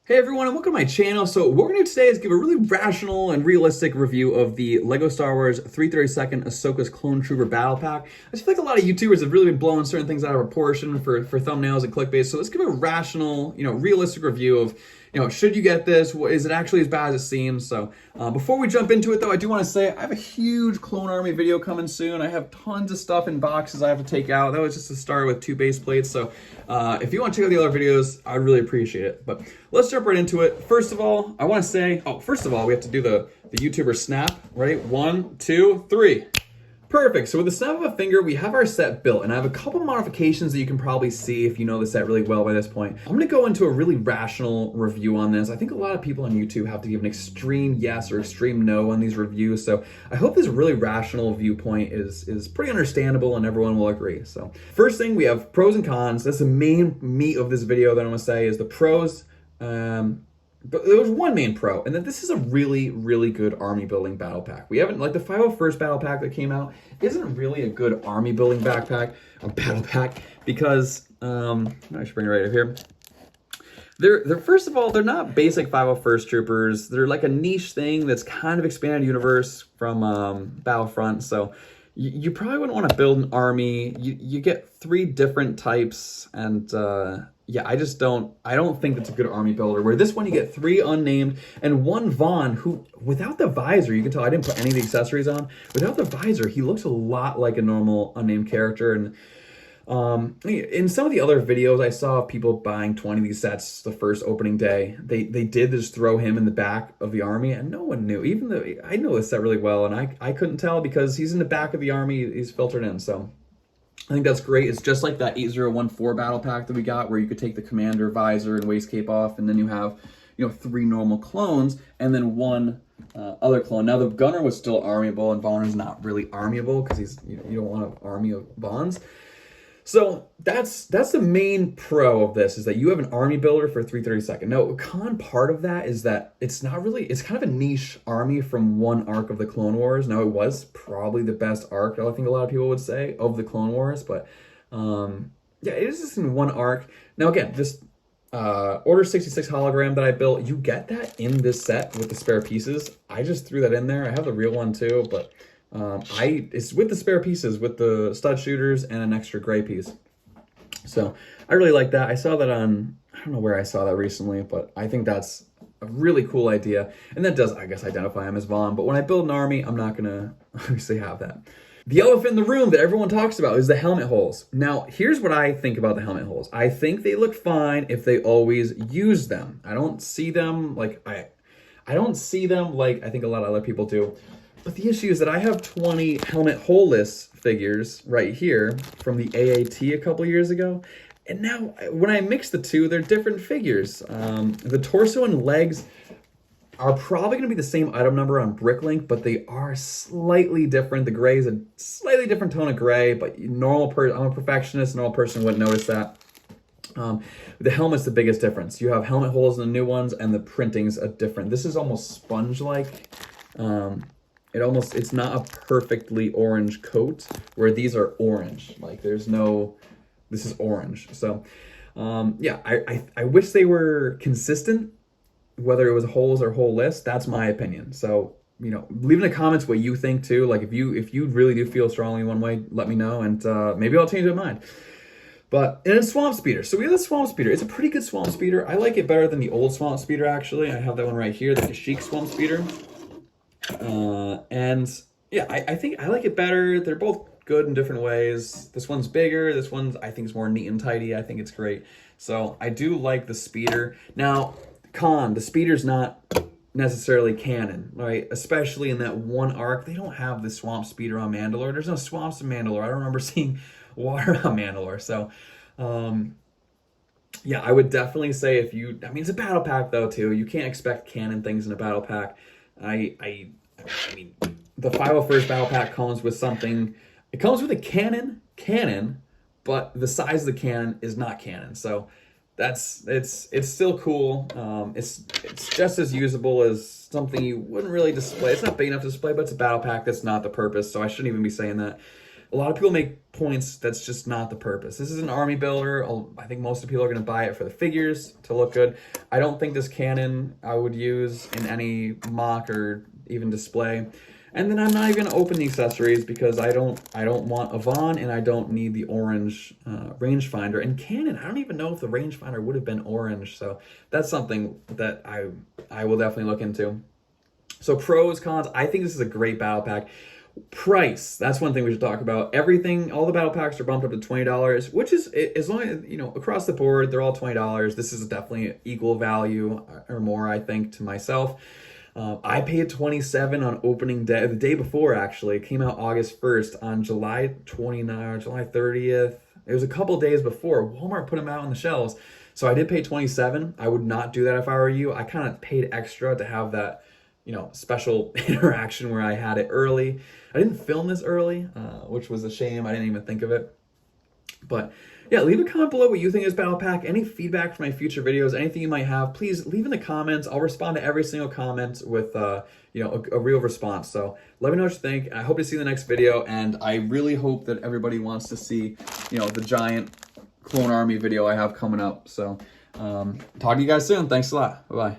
Hey everyone, and welcome to my channel. So what we're going to do today is give a really rational and realistic review of the LEGO Star Wars 332nd Ahsoka's Clone Trooper Battle Pack. I just feel like a lot of YouTubers have really been blowing certain things out of proportion for thumbnails and clickbait. So let's give a rational, realistic review of, should you get this? Is it actually as bad as it seems? So before we jump into it though, I do want to say I have a huge Clone Army video coming soon. I have tons of stuff in boxes I have to take out. That was just a start with 2 base plates. So if you want to check out the other videos, I'd really appreciate it. But let's jump right into it. First of all, I want to say, first of all, we have to do the YouTuber snap, right? 1, 2, 3. Perfect. So with the snap of a finger, we have our set built, and I have a couple modifications that you can probably see if you know the set really well by this point. I'm going to go into a really rational review on this. I think a lot of people on YouTube have to give an extreme yes or extreme no on these reviews, so I hope this really rational viewpoint is pretty understandable and everyone will agree. So first thing, we have pros and cons. That's the main meat of this video that I'm going to say is the pros. But there was one main pro, and that this is a really, really good army building battle pack. We haven't, like the 501st battle pack that came out, isn't really a good army building battle pack, because, I should bring it right up here. They're first of all, they're not basic 501st troopers. They're like a niche thing that's kind of expanded universe from Battlefront, so you probably wouldn't want to build an army. You get 3 different types, and yeah, I don't think that's a good army builder. Where this one you get 3 unnamed and 1 Vaughn who, without the visor, you can tell I didn't put any of the accessories on. Without the visor, he looks a lot like a normal unnamed character. And in some of the other videos I saw of people buying 20 of these sets the first opening day, they did just throw him in the back of the army, and no one knew. Even though I know this set really well, and I couldn't tell because he's in the back of the army, he's filtered in. So I think that's great. It's just like that 8014 battle pack that we got, where you could take the commander visor and waist cape off, and then you have 3 normal clones and then 1 other clone. Now the gunner was still armyable, and Vaughn is not really armyable because he's you don't want an army of Vaughns. So that's the main pro of this, is that you have an army builder for 332nd. Now, a con part of that is that it's kind of a niche army from one arc of the Clone Wars. Now, it was probably the best arc, I think a lot of people would say, of the Clone Wars, but yeah, it is just in one arc. Now, again, this Order 66 hologram that I built, you get that in this set with the spare pieces. I just threw that in there. I have the real one too, but it's with the spare pieces, with the stud shooters and an extra gray piece. So I really like that. I saw that on, I don't know where I saw that recently, but I think that's a really cool idea. And that does, I guess, identify him as Vaughn. But when I build an army, I'm not going to obviously have that. The elephant in the room that everyone talks about is the helmet holes. Now, here's what I think about the helmet holes. I think they look fine if they always use them. I don't see them like, I don't see them like I think a lot of other people do. But the issue is that I have 20 helmet holeless figures right here from the AAT a couple years ago. And now when I mix the two, they're different figures. The torso and legs are probably going to be the same item number on Bricklink, but they are slightly different. The gray is a slightly different tone of gray, but I'm a perfectionist, a normal person wouldn't notice that. The helmet's the biggest difference. You have helmet holes in the new ones, and the printing's a different. This is almost sponge-like. It's not a perfectly orange coat, where these are orange. Like this is orange. So, yeah, I wish they were consistent, whether it was holes or holeless. That's my opinion. So, leave in the comments what you think too. Like if you really do feel strongly one way, let me know, and maybe I'll change my mind. But in a Swamp Speeder. So we have the Swamp Speeder. It's a pretty good Swamp Speeder. I like it better than the old Swamp Speeder, actually. I have that one right here, the Kashyyyk Swamp Speeder. And yeah, I think I like it better. They're both good in different ways. This one's bigger. This one's, I think, is more neat and tidy. I think it's great. So I do like the Speeder. Now, the Speeder's not necessarily canon, right? Especially in that one arc. They don't have the Swamp Speeder on Mandalore. There's no swamps in Mandalore. I don't remember seeing water on Mandalore. So, yeah, I would definitely say it's a battle pack though too. You can't expect canon things in a battle pack. I mean, the 501st battle pack comes with something. It comes with a cannon, but the size of the cannon is not canon. So it's still cool. It's just as usable as something you wouldn't really display. It's not big enough to display, but it's a battle pack. That's not the purpose. So I shouldn't even be saying that. a lot of people make points that's just not the purpose. This is an army builder. I think most of the people are going to buy it for the figures to look good. I don't think this cannon I would use in any mock or even display. And then I'm not even gonna open the accessories because I don't want a Vaughn, and I don't need the orange rangefinder. And cannon, I don't even know if the rangefinder would have been orange. So that's something that I will definitely look into. So pros, cons, I think this is a great battle pack. Price, that's one thing we should talk about. Everything, all the battle packs are bumped up to $20, which is, as long as, you know, across the board, they're all $20. This is definitely equal value or more, I think, to myself. I paid $27 on opening day, the day before actually. It came out August 1st. On July 29th, July 30th. It was a couple days before. Walmart put them out on the shelves. So I did pay $27. I would not do that if I were you. I kind of paid extra to have that, you know, special interaction where I had it early. I didn't film this early, which was a shame. I didn't even think of it. But yeah, leave a comment below what you think of this battle pack. Any feedback for my future videos, anything you might have, please leave in the comments. I'll respond to every single comment with you know, a real response. So let me know what you think. I hope to see you in the next video, and I really hope that everybody wants to see, you know, the giant clone army video I have coming up. So talk to you guys soon. Thanks a lot. Bye-bye.